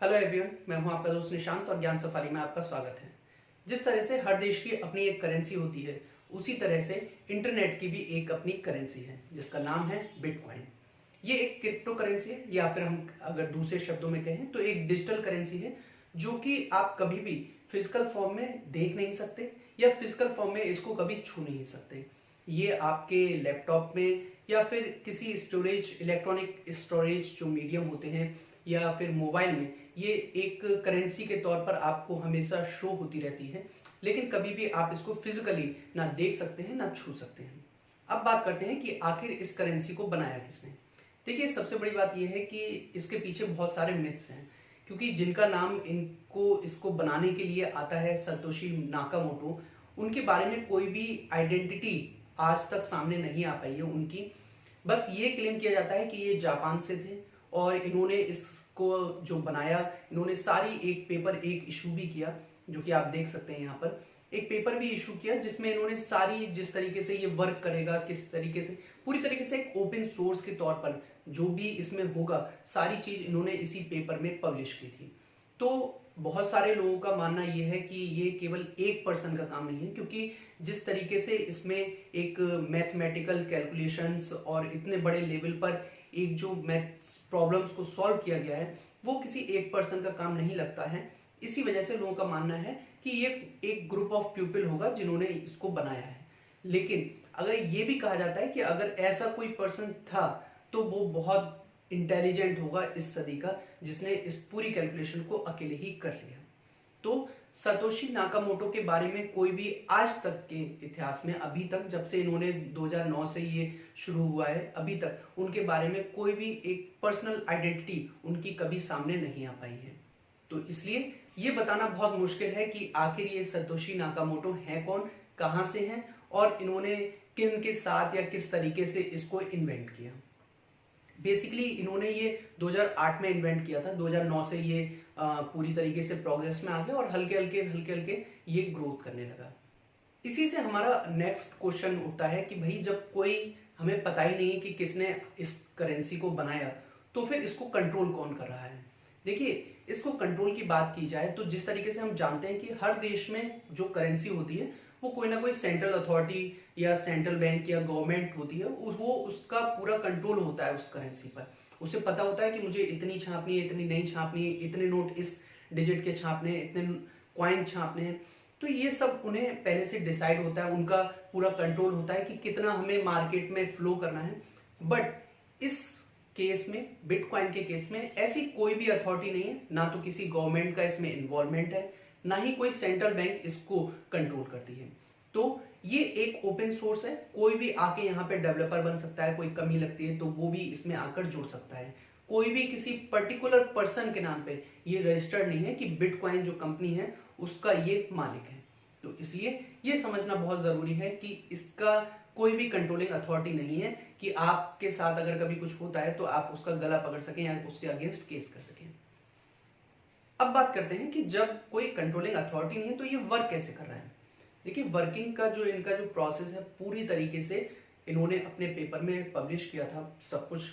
Hello everyone, मैं हूं आपका दोस्त निशांत और ज्ञान सफारी में आपका स्वागत है। जिस तरह से हर देश की अपनी एक करेंसी होती है, उसी तरह से इंटरनेट की भी एक अपनी करेंसी है जिसका नाम है बिटकॉइन। ये एक क्रिप्टो करेंसी है, या फिर हम अगर दूसरे शब्दों में कहें तो एक डिजिटल करेंसी है जो कि आप कभी भी फिजिकल फॉर्म में देख नहीं सकते या फिजिकल फॉर्म में इसको कभी छू नहीं सकते। ये आपके लैपटॉप में या फिर किसी स्टोरेज, इलेक्ट्रॉनिक स्टोरेज जो मीडियम होते हैं, या फिर मोबाइल में ये एक करेंसी के तौर पर आपको हमेशा शो होती रहती है, लेकिन कभी भी आप इसको फिजिकली ना देख सकते हैं ना छू सकते हैं। अब बात करते हैं कि आखिर इस करेंसी को बनाया किसने। देखिए, सबसे बड़ी बात यह है कि इसके पीछे बहुत सारे मिथ्स हैं, क्योंकि जिनका नाम इसको बनाने के लिए आता है सतोशी नाकामोटो, उनके बारे में कोई भी आइडेंटिटी आज तक सामने नहीं आ पाई है उनकी। बस ये क्लेम किया जाता है कि ये जापान से थे और इन्होंने इसको जो बनाया, इन्होंने सारी एक पेपर एक इशू भी किया, जो कि आप देख सकते हैं यहाँ पर एक पेपर भी इशू किया जिसमें इन्होंने सारी जिस तरीके से ये वर्क करेगा, किस तरीके से पूरी तरीके से एक ओपन सोर्स के तौर पर जो भी इसमें होगा सारी चीज इन्होंने इसी पेपर में पब्लिश की थी। तो बहुत सारे लोगों का मानना यह है कि ये केवल एक पर्सन का काम नहीं है, क्योंकि जिस तरीके से इसमें एक मैथमेटिकल कैलकुलेशंस और इतने बड़े लेवल पर एक जो मैथ्स प्रॉब्लम्स को सॉल्व किया गया है वो किसी एक पर्सन का काम नहीं लगता है। इसी वजह से लोगों का मानना है कि ये एक ग्रुप ऑफ पीपल होगा जिन्होंने इसको बनाया है। लेकिन अगर ये भी कहा जाता है कि अगर ऐसा कोई पर्सन था तो वो बहुत इंटेलिजेंट होगा इस सदी का, जिसने इस पूरी कैलकुलेशन को अकेले ही कर लिया। तो सतोशी नाकामोटो के बारे में कोई भी आज तक के इतिहास में, अभी तक जब से इन्होंने 2009 से ये शुरू हुआ है अभी तक, उनके बारे में कोई भी एक पर्सनल आइडेंटिटी उनकी कभी सामने नहीं आ पाई है। तो इसलिए ये बताना बहुत मुश्किल है कि आखिर ये सतोशी नाकामोटो है कौन, कहां से हैं और इन्होंने किन के साथ या किस तरीके से इसको इन्वेंट किया। बेसिकली इन्होंने ये 2008 में इन्वेंट किया था। 2009 से ये पूरी तरीके से प्रोग्रेस में आ गया और हल्के हल्के ये ग्रोथ करने लगा। इसी से हमारा नेक्स्ट क्वेश्चन उठता है कि भाई, जब कोई हमें पता ही नहीं कि किसने इस करेंसी को बनाया, तो फिर इसको कंट्रोल कौन कर रहा है। देखिए, इसको कंट्रोल की बात की जाए तो जिस तरीके से हम जानते हैं कि हर देश में जो करेंसी होती है वो कोई ना कोई सेंट्रल अथॉरिटी या सेंट्रल बैंक या गवर्नमेंट होती है, वो उसका पूरा कंट्रोल होता है उस करेंसी पर। उसे पता होता है कि मुझे इतनी छापनी है, इतनी नहीं छापनी है, इतने नोट इस डिजिट के छापने हैं, इतने क्वाइन छापने हैं। तो ये सब उन्हें पहले से डिसाइड होता है, उनका पूरा कंट्रोल होता है कि कितना हमें मार्केट में फ्लो करना है। बट इस केस में, बिटकॉइन के केस में, ऐसी कोई भी अथॉरिटी नहीं है, ना तो किसी गवर्नमेंट का इसमें इन्वॉल्वमेंट है, ना ही कोई सेंट्रल बैंक इसको कंट्रोल करती है। तो ये एक ओपन सोर्स है, कोई भी आके यहाँ पे डेवलपर बन सकता है, कोई कमी लगती है तो वो भी इसमें आकर जुड़ सकता है। कोई भी किसी पर्टिकुलर पर्सन के नाम पे ये रजिस्टर्ड नहीं है कि बिटकॉइन जो कंपनी है उसका ये मालिक है। तो इसलिए ये समझना बहुत जरूरी है कि इसका कोई भी कंट्रोलिंग अथॉरिटी नहीं है कि आपके साथ अगर कभी कुछ होता है तो आप उसका गला पकड़ सकें या उसके अगेंस्ट केस कर सकें। अब बात करते हैं कि जब कोई कंट्रोलिंग अथॉरिटी नहीं है तो ये वर्क कैसे कर रहा है। देखिए, वर्किंग का जो इनका जो प्रोसेस है पूरी तरीके से इन्होंने अपने पेपर में पब्लिश किया था। सब कुछ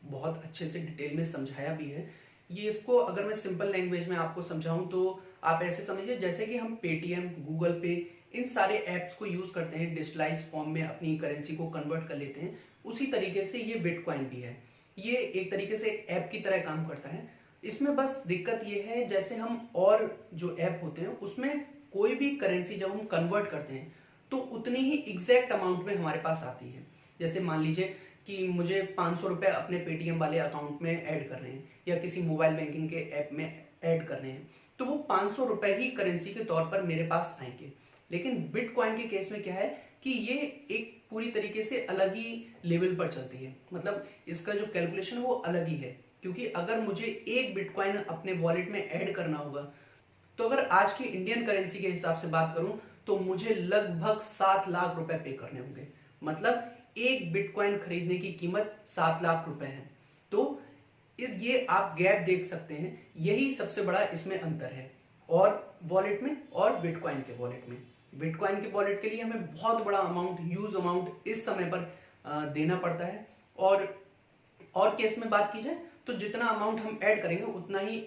बहुत अच्छे से डिटेल में समझाया भी है। ये इसको अगर मैं सिंपल लैंग्वेज में आपको समझाऊं तो आप ऐसे समझिए जैसे कि हम पेटीएम, गूगल पे, इन सारे ऐप्स को यूज करते हैं, डिजिटलाइज फॉर्म में अपनी करेंसी को कन्वर्ट कर लेते हैं, उसी तरीके से ये बिटकॉइन भी है। ये एक तरीके से एक ऐप की तरह काम करता है। इसमें बस दिक्कत ये है, जैसे हम और जो ऐप होते हैं उसमें कोई भी करेंसी जब हम कन्वर्ट करते हैं तो उतनी ही एग्जैक्ट अमाउंट में हमारे पास आती है। जैसे मान लीजिए कि मुझे 500 रुपए अपने पेटीएम वाले अकाउंट में ऐड कर रहे हैं या किसी मोबाइल बैंकिंग के ऐप में ऐड कर रहे हैं, तो वो 500 रुपए ही करेंसी के तौर पर मेरे पास आएंगे। लेकिन बिटकॉइन के केस में क्या है कि ये एक पूरी तरीके से अलग ही लेवल पर चलती है, मतलब इसका जो कैलकुलेशन वो अलग ही है। क्योंकि अगर मुझे एक बिटकॉइन अपने वॉलेट में ऐड करना होगा तो अगर आज की इंडियन करेंसी के हिसाब से बात करूं तो मुझे लगभग 7 लाख रुपए पे करने होंगे। मतलब एक बिटकॉइन खरीदने की कीमत 7 लाख रुपए है। तो ये आप गैप देख सकते हैं, यही सबसे बड़ा इसमें अंतर है और वॉलेट में और बिटकॉइन के वॉलेट में। बिटकॉइन के वॉलेट के लिए हमें बहुत बड़ा अमाउंट, ह्यूज अमाउंट इस समय पर देना पड़ता है। और केस में बात की जाए तो जितना अमाउंट हम ऐड करेंगे उतना ही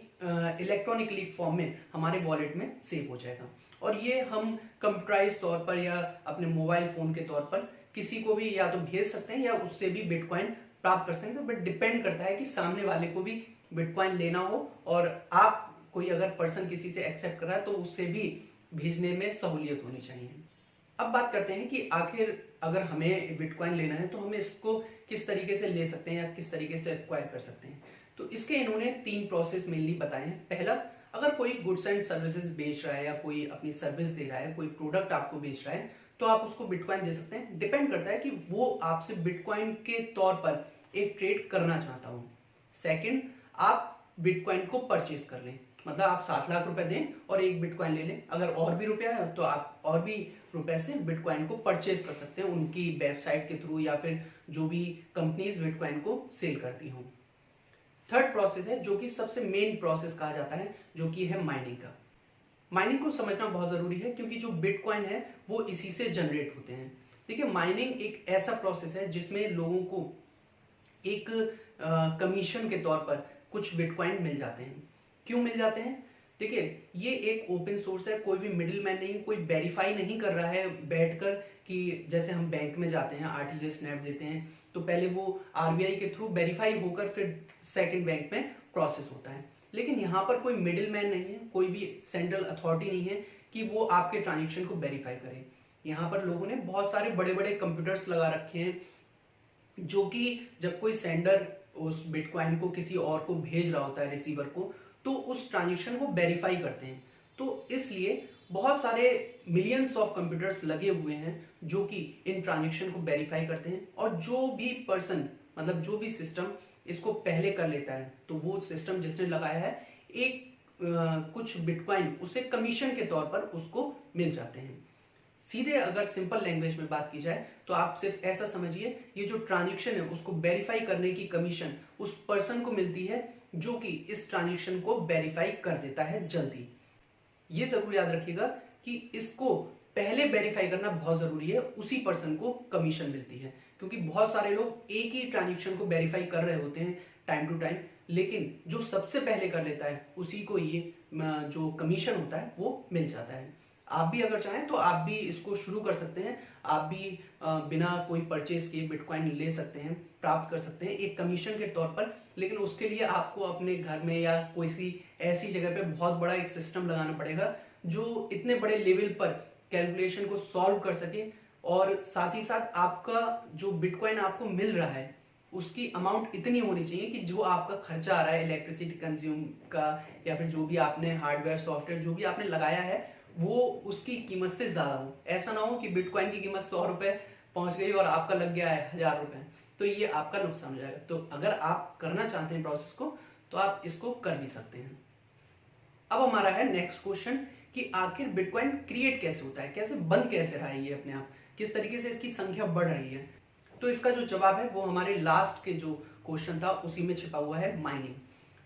इलेक्ट्रॉनिकली फॉर्म में हमारे वॉलेट में सेव हो जाएगा। और ये हम कंप्यूटराइज तौर पर या अपने मोबाइल फोन के तौर पर किसी को भी या तो भेज सकते हैं या उससे भी बिटकॉइन प्राप्त कर सकते हैं, बट डिपेंड करता है कि सामने वाले को भी बिटकॉइन लेना हो और आप कोई अगर पर्सन किसी से एक्सेप्ट कर रहा है तो उससे भी भेजने में सहूलियत होनी चाहिए। अब बात करते हैं कि आखिर अगर हमें बिटकॉइन लेना है तो हमें इसको किस तरीके से ले सकते हैं या किस तरीके से एक्वायर कर सकते हैं। तो इसके इन्होंने 3 प्रोसेस मेनली बताए हैं। पहला, अगर कोई गुड्स एंड सर्विसेज बेच रहा है या कोई अपनी सर्विस दे रहा है, कोई प्रोडक्ट आपको बेच रहा है, तो आप उसको बिटकॉइन दे सकते हैं। डिपेंड करता है कि वो आपसे बिटकॉइन के तौर पर एक ट्रेड करना चाहता हो। सेकंड, आप बिटकॉइन को परचेज कर लें, मतलब आप 7 लाख रुपए दें और एक बिटकॉइन ले लें। अगर और भी रुपया है तो आप और भी रुपए से बिटकॉइन को परचेज कर सकते हैं उनकी वेबसाइट के थ्रू या फिर जो भी कंपनीज बिटकॉइन को सेल करती हों। थर्ड प्रोसेस है जो कि सबसे मेन प्रोसेस कहा जाता है, जो कि है माइनिंग का। माइनिंग को समझना बहुत जरूरी है क्योंकि जो बिटकॉइन है वो इसी से जनरेट होते हैं। देखिए, माइनिंग एक ऐसा प्रोसेस है जिसमें लोगों को एक कमीशन के तौर पर कुछ बिटकॉइन मिल जाते हैं। क्यों मिल जाते हैं? देखिए, ये एक ओपन सोर्स है, कोई भी मिडिल मैन नहीं, कोई वेरीफाई नहीं कर रहा है बैठकर कि जैसे हम बैंक में जाते हैं आरटीजीएस नेफ्ट देते हैं तो पहले वो आरबीआई के थ्रू वेरीफाई होकर फिर सेकंड बैंक में प्रोसेस होता है। लेकिन यहाँ पर कोई मिडिल मैन नहीं है, कोई भी सेंट्रल अथॉरिटी नहीं है कि वो आपके ट्रांजेक्शन को वेरीफाई करे। यहाँ पर लोगों ने बहुत सारे बड़े बड़े कंप्यूटर्स लगा रखे हैं जो कि जब कोई सेंडर उस बिटकॉइन को किसी और को भेज रहा होता है, रिसीवर को, तो उस ट्रांजेक्शन को वेरीफाई करते हैं। तो इसलिए बहुत सारे मिलियंस ऑफ कंप्यूटर्स लगे हुए हैं जो कि इन ट्रांजेक्शन को वेरीफाई करते हैं। और जो भी पर्सन, मतलब जो भी सिस्टम इसको पहले कर लेता है, तो वो सिस्टम जिसने लगाया है एक कुछ बिटकॉइन उसे कमीशन के तौर पर उसको मिल जाते हैं। सीधे अगर सिंपल लैंग्वेज में बात की जाए तो आप सिर्फ ऐसा समझिए, ये जो ट्रांजेक्शन है उसको वेरीफाई करने की कमीशन उस पर्सन को मिलती है जो कि इस ट्रांजेक्शन को वेरीफाई कर देता है जल्दी। ये जरूर याद रखिएगा कि इसको पहले वेरीफाई करना बहुत जरूरी है, उसी पर्सन को कमीशन मिलती है। क्योंकि बहुत सारे लोग एक ही ट्रांजेक्शन को वेरीफाई कर रहे होते हैं टाइम टू टाइम, लेकिन जो सबसे पहले कर लेता है उसी को ये जो कमीशन होता है वो मिल जाता है। आप भी अगर चाहें तो आप भी इसको शुरू कर सकते हैं। आप भी बिना कोई परचेज के बिटकॉइन ले सकते हैं, प्राप्त कर सकते हैं एक कमीशन के तौर पर। लेकिन उसके लिए आपको अपने घर में या कोई सी ऐसी जगह पे बहुत बड़ा एक सिस्टम लगाना पड़ेगा जो इतने बड़े लेवल पर कैलकुलेशन को सॉल्व कर सके, और साथ ही साथ आपका जो बिटकॉइन आपको मिल रहा है उसकी अमाउंट इतनी होनी चाहिए कि जो आपका खर्चा आ रहा है इलेक्ट्रिसिटी कंज्यूम का या फिर जो भी आपने हार्डवेयर सॉफ्टवेयर जो भी आपने लगाया है वो उसकी कीमत से ज्यादा हो। ऐसा ना हो कि बिटकॉइन की कीमत 100 रुपए पहुंच गई और आपका लग गया है 1000 रुपए, तो ये आपका नुकसान हो जाएगा। तो अगर आप करना चाहते हैं प्रोसेस को तो आप इसको कर भी सकते हैं। अब हमारा है नेक्स्ट क्वेश्चन कि आखिर बिटकॉइन क्रिएट कैसे होता है, कैसे बन कैसे रहा है ये अपने आप, किस तरीके से इसकी संख्या बढ़ रही है। तो इसका जो जवाब है वो हमारे लास्ट के जो क्वेश्चन था उसी में छिपा हुआ है, माइनिंग।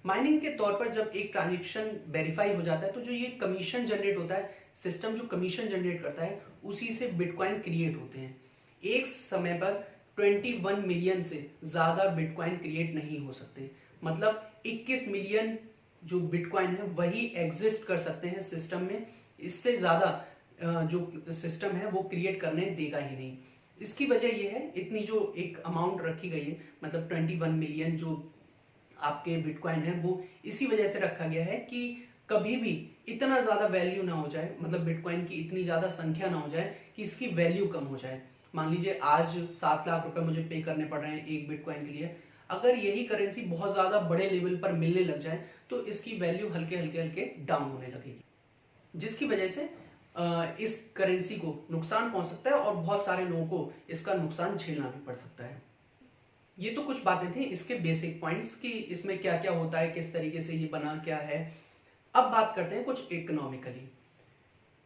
माइनिंग के तौर पर जब एक ट्रांजेक्शन वेरीफाई हो जाता है तो जो ये कमीशन जनरेट होता है, सिस्टम जो कमीशन जनरेट करता है उसी से बिटकॉइन क्रिएट होते हैं। एक समय पर 21 मिलियन से ज्यादा बिटकॉइन क्रिएट नहीं हो सकते, मतलब 21 मिलियन जो बिटकॉइन है वही एग्जिस्ट कर सकते हैं सिस्टम में। इससे ज्यादा जो सिस्टम है वो क्रिएट करने देगा ही नहीं। इसकी वजह यह है, इतनी जो एक अमाउंट रखी गई है, मतलब 21 मिलियन जो आपके बिटकॉइन है वो इसी वजह से रखा गया है कि कभी भी इतना ज्यादा वैल्यू ना हो जाए, मतलब बिटकॉइन की इतनी ज्यादा संख्या ना हो जाए कि इसकी वैल्यू कम हो जाए। मान लीजिए आज 7 लाख रुपए मुझे पे करने पड़ रहे हैं एक बिटकॉइन के लिए, अगर यही करेंसी बहुत ज्यादा बड़े लेवल पर मिलने लग जाए तो इसकी वैल्यू हल्के हल्के हल्के डाउन होने लगेगी, जिसकी वजह से इस करेंसी को नुकसान पहुंच सकता है और बहुत सारे लोगों को इसका नुकसान झेलना भी पड़ सकता है। ये तो कुछ बातें थी इसके बेसिक पॉइंट्स कि इसमें क्या क्या होता है, किस तरीके से ये बना क्या है। अब बात करते हैं कुछ इकोनॉमिकली।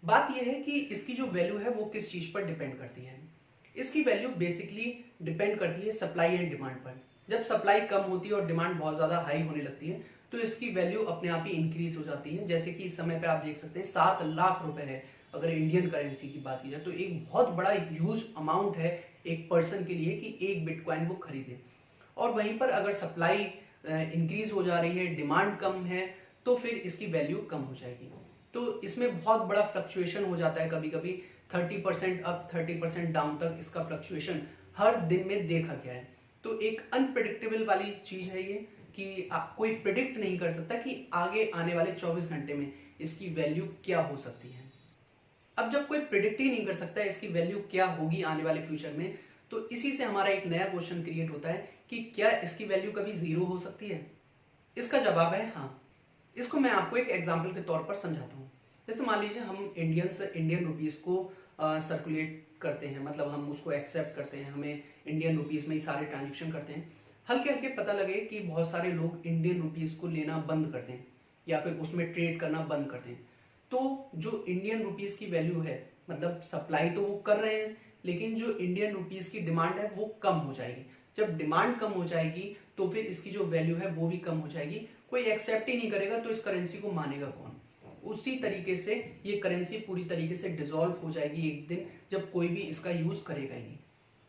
बात यह है कि इसकी जो वैल्यू है वो किस चीज पर डिपेंड करती है। इसकी वैल्यू बेसिकली डिपेंड करती है सप्लाई एंड डिमांड पर। जब सप्लाई कम होती है और डिमांड बहुत ज्यादा हाई होने लगती है तो इसकी वैल्यू अपने आप ही इंक्रीज हो जाती है। जैसे कि इस समय पे आप देख सकते हैं 7 लाख रुपए है अगर इंडियन करेंसी की बात की जाए तो एक बहुत बड़ा ह्यूज अमाउंट है एक पर्सन के लिए कि एक बिटकॉइन वो खरीदे। और वहीं पर अगर सप्लाई इंक्रीज हो जा रही है, डिमांड कम है, तो फिर इसकी वैल्यू कम हो जाएगी। तो इसमें बहुत बड़ा फ्लक्चुएशन हो जाता है, कभी कभी 30% अप 30% डाउन तक इसका फ्लक्चुएशन हर दिन में देखा गया है। तो एक अनप्रिडिक्टेबल वाली चीज है ये, कि आप कोई प्रिडिक्ट नहीं कर सकता कि आगे आने वाले 24 घंटे में इसकी वैल्यू क्या हो सकती है। अब जब कोई प्रिडिक्ट ही नहीं कर सकता है इसकी वैल्यू क्या होगी आने वाले फ्यूचर में, तो इसी से हमारा एक नया क्वेश्चन क्रिएट होता है कि क्या इसकी वैल्यू कभी जीरो हो सकती है। इसका जवाब है हाँ। इसको मैं आपको एक एग्जाम्पल के तौर पर समझाता हूँ। जैसे मान लीजिए हम इंडियन रुपीज को सर्कुलेट करते हैं, मतलब हम उसको एक्सेप्ट करते हैं, हमें इंडियन रुपीज में ही सारे ट्रांजेक्शन करते हैं। हल्के हल्के पता लगे कि बहुत सारे लोग इंडियन रुपीज को लेना बंद करते हैं या फिर उसमें ट्रेड करना बंद करते हैं। तो जो इंडियन रुपीज की वैल्यू है, मतलब सप्लाई तो वो कर रहे हैं, लेकिन जो इंडियन रुपीज की डिमांड है वो कम हो जाएगी। जब डिमांड कम हो जाएगी तो फिर इसकी जो वैल्यू है वो भी कम हो जाएगी। कोई एक्सेप्ट ही नहीं करेगा तो इस करेंसी को मानेगा कौन। उसी तरीके से ये करेंसी पूरी तरीके से डिसॉल्व हो जाएगी एक दिन, जब कोई भी इसका यूज करेगा ही नहीं।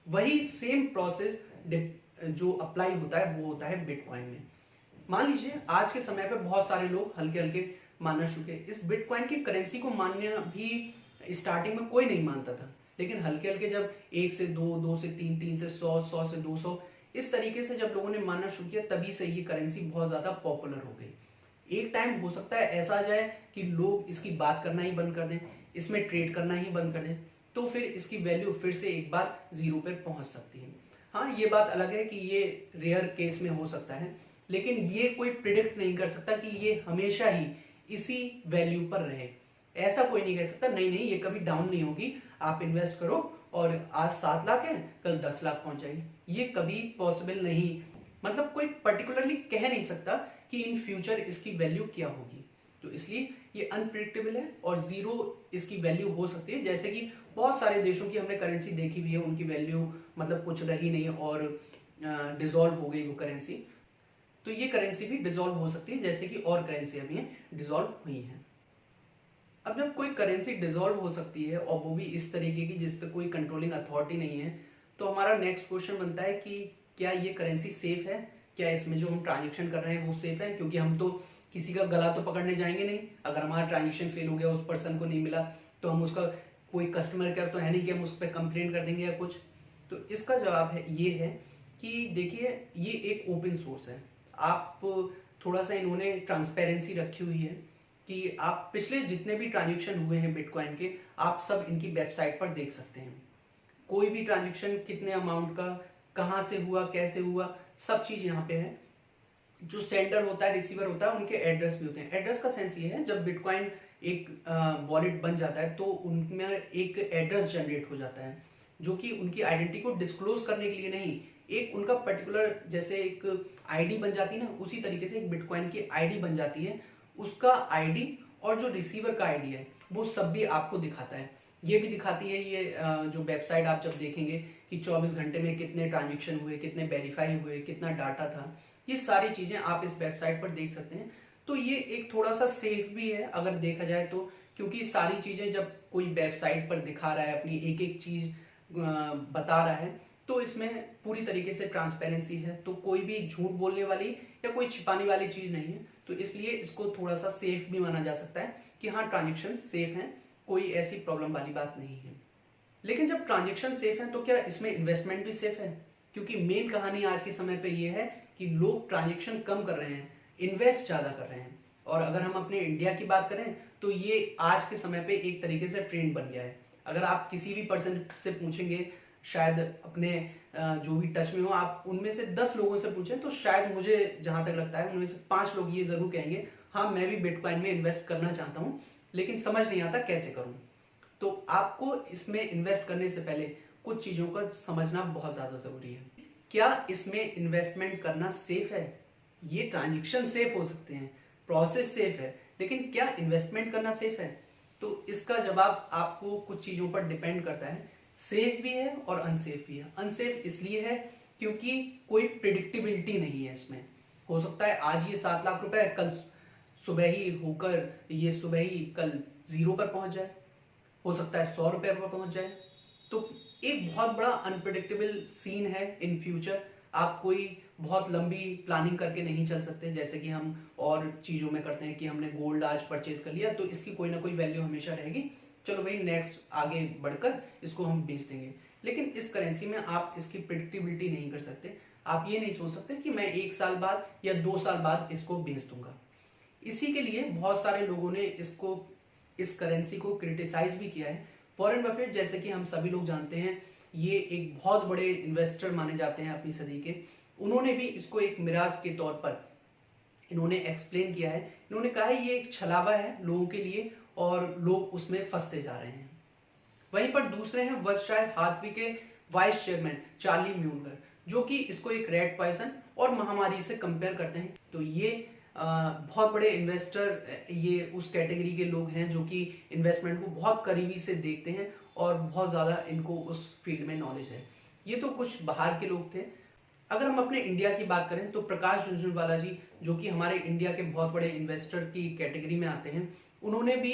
वही सेम प्रोसेस जो अप्लाई होता है वो होता है बिटकॉइन में। मान लीजिए आज के समय पे बहुत सारे लोग हल्के हल्के मानना शुरू किए। इस बिटकॉइन की करेंसी को मानना भी स्टार्टिंग में कोई नहीं मानता था, लेकिन हल्के हल्के जब 1 से 2, 2 से 3, 3 से 100, 100 से 200 इस तरीके से जब लोगों ने मानना शुरू किया, तभी से ये करेंसी बहुत ज्यादा पॉपुलर हो गई। एक टाइम हो सकता है ऐसा आ जाए कि लोग इसकी बात करना ही बंद कर दें, इसमें ट्रेड करना ही बंद कर दें, तो फिर इसकी वैल्यू फिर से एक बार जीरो पे पहुंच सकती है। हाँ, ये बात अलग है कि ये रेयर केस में हो सकता है, लेकिन ये कोई प्रिडिक्ट नहीं कर सकता कि ये हमेशा ही इसी वैल्यू पर रहे। ऐसा कोई नहीं कह सकता नहीं नहीं ये कभी डाउन नहीं होगी, आप इन्वेस्ट करो और आज 7 लाख है कल 10 लाख पहुंच जाएगी। ये कभी पॉसिबल नहीं, मतलब कोई पर्टिकुलरली कह नहीं सकता कि इन फ्यूचर इसकी वैल्यू क्या होगी। तो इसलिए ये अनप्रिडिक्टेबल है और जीरो इसकी वैल्यू हो सकती है। जैसे कि बहुत सारे देशों की हमने करेंसी देखी हुई है, उनकी वैल्यू मतलब कुछ रही नहीं और डिसॉल्व हो गई वो करेंसी। तो ये करेंसी भी डिसॉल्व हो सकती है, जैसे कि और करेंसी अभी डिसॉल्व हुई है। अब जब कोई करेंसी डिसॉल्व हो सकती है और वो भी इस तरीके की जिस पे कोई कंट्रोलिंग अथॉरिटी नहीं है, तो हमारा नेक्स्ट क्वेश्चन बनता है कि क्या ये करेंसी सेफ है, क्या इसमें जो हम ट्रांजेक्शन कर रहे हैं वो सेफ है। क्योंकि हम तो किसी का गला तो पकड़ने जाएंगे नहीं। अगर हमारा ट्रांजेक्शन फेल हो गया, उस पर्सन को नहीं मिला, तो हम उसका कोई कस्टमर केयर तो है नहीं कि हम उस पर कंप्लेन कर देंगे या कुछ। तो इसका जवाब है ये है कि देखिए ये एक ओपन सोर्स है। आप थोड़ा सा इन्होंने ट्रांसपेरेंसी रखी हुई है कि आप पिछले जितने भी ट्रांजेक्शन हुए हैं बिटकॉइन के, आप सब इनकी वेबसाइट पर देख सकते हैं। कोई भी ट्रांजेक्शन कितने अमाउंट का, कहां से हुआ, कैसे हुआ, सब चीज यहाँ पे है। जो सेंडर होता है, रिसीवर होता है, उनके एड्रेस भी होते हैं। एड्रेस का सेंस ये है, जब बिटकॉइन एक वॉलेट बन जाता है तो उनमें एक एड्रेस जनरेट हो जाता है, जो कि उनकी आइडेंटिटी को डिस्क्लोज करने के लिए नहीं, एक उनका पर्टिकुलर जैसे एक आईडी बन जाती है ना, उसी तरीके से एक बिटकॉइन की आईडी बन जाती है। उसका आईडी और जो रिसीवर का आईडी है वो सब भी आपको दिखाता है। ये भी दिखाती है ये जो वेबसाइट आप जब देखेंगे कि 24 घंटे में कितने ट्रांजेक्शन हुए, कितने वेरीफाई हुए, कितना डाटा था, ये सारी चीजें आप इस वेबसाइट पर देख सकते हैं। तो ये एक थोड़ा सा सेफ भी है अगर देखा जाए तो, क्योंकि सारी चीजें जब कोई वेबसाइट पर दिखा रहा है, अपनी एक एक चीज बता रहा है, तो इसमें पूरी तरीके से ट्रांसपेरेंसी है। तो कोई भी झूठ बोलने वाली या कोई छिपाने वाली चीज नहीं है। तो इसलिए इसको थोड़ा सा सेफ भी माना जा सकता है कि हाँ ट्रांजेक्शन सेफ है, कोई ऐसी प्रॉब्लम वाली बात नहीं है। लेकिन जब ट्रांजेक्शन सेफ है तो क्या इसमें इन्वेस्टमेंट भी सेफ है? क्योंकि मेन कहानी आज के समय पे ये है कि लोग ट्रांजेक्शन कम कर रहे हैं, इन्वेस्ट ज्यादा कर रहे हैं। और अगर हम अपने इंडिया की बात करें तो ये आज के समय पे एक तरीके से ट्रेंड बन गया है। अगर आप किसी भी पर्सन से पूछेंगे, शायद अपने जो भी टच में हो, आप उनमें से 10 लोगों से पूछें तो शायद मुझे जहां तक लगता है उनमें से 5 लोग ये जरूर कहेंगे हाँ मैं भी बिटकॉइन में इन्वेस्ट करना चाहता हूं, लेकिन समझ नहीं आता कैसे करूं। तो आपको इसमें इन्वेस्ट करने से पहले कुछ चीजों का समझना बहुत ज्यादा जरूरी है। क्या इसमें इन्वेस्टमेंट करना सेफ है? ये ट्रांजेक्शन सेफ हो सकते हैं, प्रोसेस सेफ है, लेकिन क्या इन्वेस्टमेंट करना सेफ है? तो इसका जवाब आपको कुछ चीजों पर डिपेंड करता है। सेफ भी है और अनसेफ भी है। अनसेफ इसलिए है क्योंकि कोई प्रिडिक्टेबिलिटी नहीं है इसमें। हो सकता है आज ये 7 लाख रुपए कल सुबह ही होकर ये सुबह ही कल जीरो पर पहुंच जाए, हो सकता है 100 रुपए पर पहुंच जाए। तो एक बहुत बड़ा अनप्रिडिक्टेबल सीन है इन फ्यूचर। आप कोई बहुत लंबी प्लानिंग करके नहीं चल सकते, जैसे कि हम और चीज़ों में करते हैं कि हमने गोल्ड आज परचेज कर लिया तो इसकी कोई ना कोई वैल्यू हमेशा रहेगी, चलो भाई नेक्स्ट आगे बढ़कर इसको हम बेच देंगे। लेकिन इस करेंसी में आप इसकी प्रिडिक्टिबिलिटी नहीं कर सकते। आप ये नहीं सोच सकते कि मैं 1 साल बाद या 2 साल बाद इसको बेच दूंगा। इसी के लिए बहुत सारे लोगों ने इस करेंसी को क्रिटिसाइज भी किया है। वॉरेन बफेट, जैसे कि हम सभी लोग जानते हैं, ये एक बहुत बड़े इन्वेस्टर माने जाते हैं अपनी सदी के। उन्होंने भी इसको एक मिराज के तौर पर इन्होंने एक्सप्लेन किया है। इन्होंने कहा है ये एक छलावा है लोगों के लिए और लोग उसमें फंसते जा रहे हैं। वहीं पर दूसरे हैं बर्कशायर हाथवे के वाइस चेयरमैन चार्ली म्यूलर, जो कि इसको एक रेड पॉइजन और महामारी से कंपेयर करते हैं। तो ये बहुत बड़े इन्वेस्टर, ये उस कैटेगरी के लोग हैं जो कि इन्वेस्टमेंट को बहुत करीबी से देखते हैं और बहुत ज़्यादा इनको उस फील्ड में नॉलेज है। ये तो कुछ बाहर के लोग थे। अगर हम अपने इंडिया की बात करें तो प्रकाश झुनझुनवाला जी, जो कि हमारे इंडिया के बहुत बड़े इन्वेस्टर की कैटेगरी में आते हैं, उन्होंने भी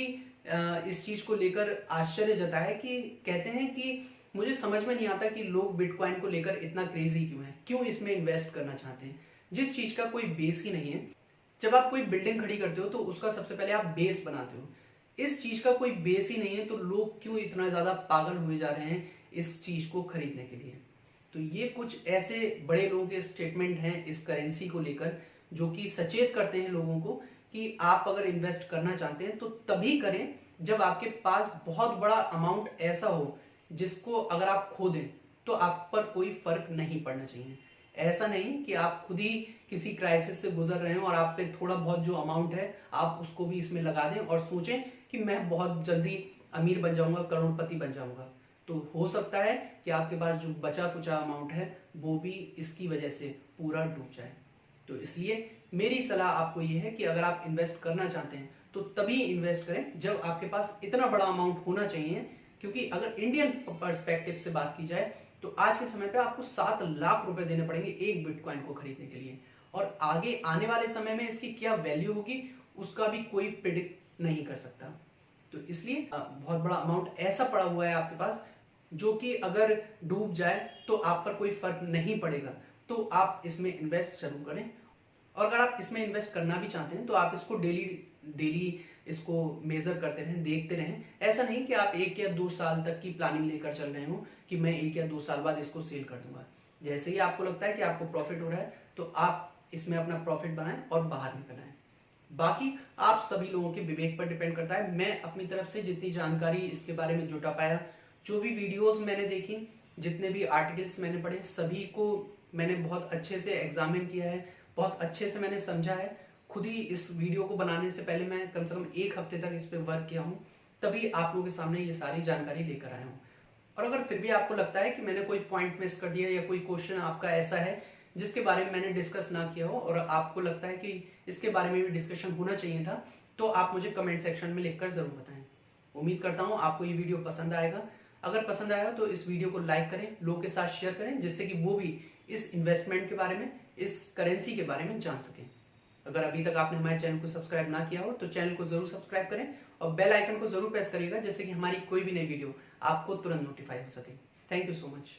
इस चीज़ को लेकर आश्चर्य जताया है कि कहते हैं कि मुझे समझ में नहीं आता कि लोग बिटकॉइन को लेकर इतना क्रेजी क्यों है, क्यों इसमें इन्वेस्ट करना चाहते हैं, जिस चीज़ का कोई बेस ही नहीं है। जब आप कोई बिल्डिंग खड़ी करते हो तो उसका सबसे पहले आप बेस बनाते हो। इस चीज का कोई बेस ही नहीं है तो लोग क्यों इतना ज्यादा पागल हुए जा रहे हैं इस चीज को खरीदने के लिए। तो ये कुछ ऐसे बड़े लोगों के स्टेटमेंट हैं इस करेंसी को लेकर, जो कि सचेत करते हैं लोगों को कि आप अगर इन्वेस्ट करना चाहते हैं तो तभी करें जब आपके पास बहुत बड़ा अमाउंट ऐसा हो जिसको अगर आप खो दें तो आप पर कोई फर्क नहीं पड़ना चाहिए। ऐसा नहीं कि आप खुद ही किसी क्राइसिस से गुजर रहे हो और आप पे थोड़ा बहुत जो अमाउंट है आप उसको भी इसमें लगा दें और सोचें कि मैं बहुत जल्दी अमीर बन जाऊंगा, करोड़पति बन जाऊंगा। तो हो सकता है कि आपके पास जो बचा कुचा अमाउंट है वो भी इसकी वजह से पूरा डूब जाए। तो इसलिए मेरी सलाह आपको ये है कि अगर आप इन्वेस्ट करना चाहते हैं तो तभी इन्वेस्ट करें जब आपके पास इतना बड़ा अमाउंट होना चाहिए, क्योंकि अगर इंडियन पर्सपेक्टिव से बात की जाए तो आज के समय पे आपको 7 लाख रुपए देने पड़ेंगे एक बिटकॉइन को खरीदने के लिए, और आगे आने वाले समय में इसकी क्या वैल्यू होगी उसका भी कोई प्रिडिक्ट नहीं कर सकता। तो इसलिए बहुत बड़ा अमाउंट ऐसा पड़ा हुआ है आपके पास जो कि अगर डूब जाए तो आप पर कोई फर्क नहीं पड़ेगा, तो आप इसमें इन्वेस्ट जरूर करें। और अगर आप इसमें इन्वेस्ट करना भी चाहते हैं तो आप इसको डेली इसको मेजर करते रहें, देखते रहें। ऐसा नहीं कि आप 1 या 2 साल तक की प्लानिंग लेकर चल रहे हो कि मैं 1 या 2 साल बाद इसको सेल कर दूंगा। जैसे ही आपको लगता है कि आपको प्रॉफिट हो रहा है तो आप इसमें अपना प्रॉफिट बनाएं और बाहर निकल आएं। बाकी आप सभी लोगों के विवेक पर डिपेंड करता है। मैं अपनी तरफ से जितनी जानकारी इसके बारे में जुटा पाया, जो भी वीडियोस मैंने देखी, जितने भी आर्टिकल्स मैंने पढ़े, सभी को मैंने बहुत अच्छे से एग्जामिन किया है, बहुत अच्छे से मैंने समझा है। खुद ही इस वीडियो को बनाने से पहले मैं कम से कम 1 हफ्ते तक इस पर वर्क किया हूँ, तभी आप लोगों के सामने ये सारी जानकारी लेकर आया हूँ। और अगर फिर भी आपको लगता है कि मैंने कोई पॉइंट मिस कर दिया या कोई क्वेश्चन आपका ऐसा है जिसके बारे में मैंने डिस्कस ना किया हो और आपको लगता है कि इसके बारे में भी डिस्कशन होना चाहिए था, तो आप मुझे कमेंट सेक्शन में लिखकर जरूर बताएं। उम्मीद करता हूँ आपको ये वीडियो पसंद आएगा। अगर पसंद आया तो इस वीडियो को लाइक करें, लोगों के साथ शेयर करें, जिससे कि वो भी इस इन्वेस्टमेंट के बारे में, इस करेंसी के बारे में जान सकें। अगर अभी तक आपने हमारे चैनल को सब्सक्राइब ना किया हो तो चैनल को जरूर सब्सक्राइब करें और बेल आइकन को जरूर प्रेस करिएगा, जिससे कि हमारी कोई भी नई वीडियो आपको तुरंत नोटिफाई हो सके। Thank you so much.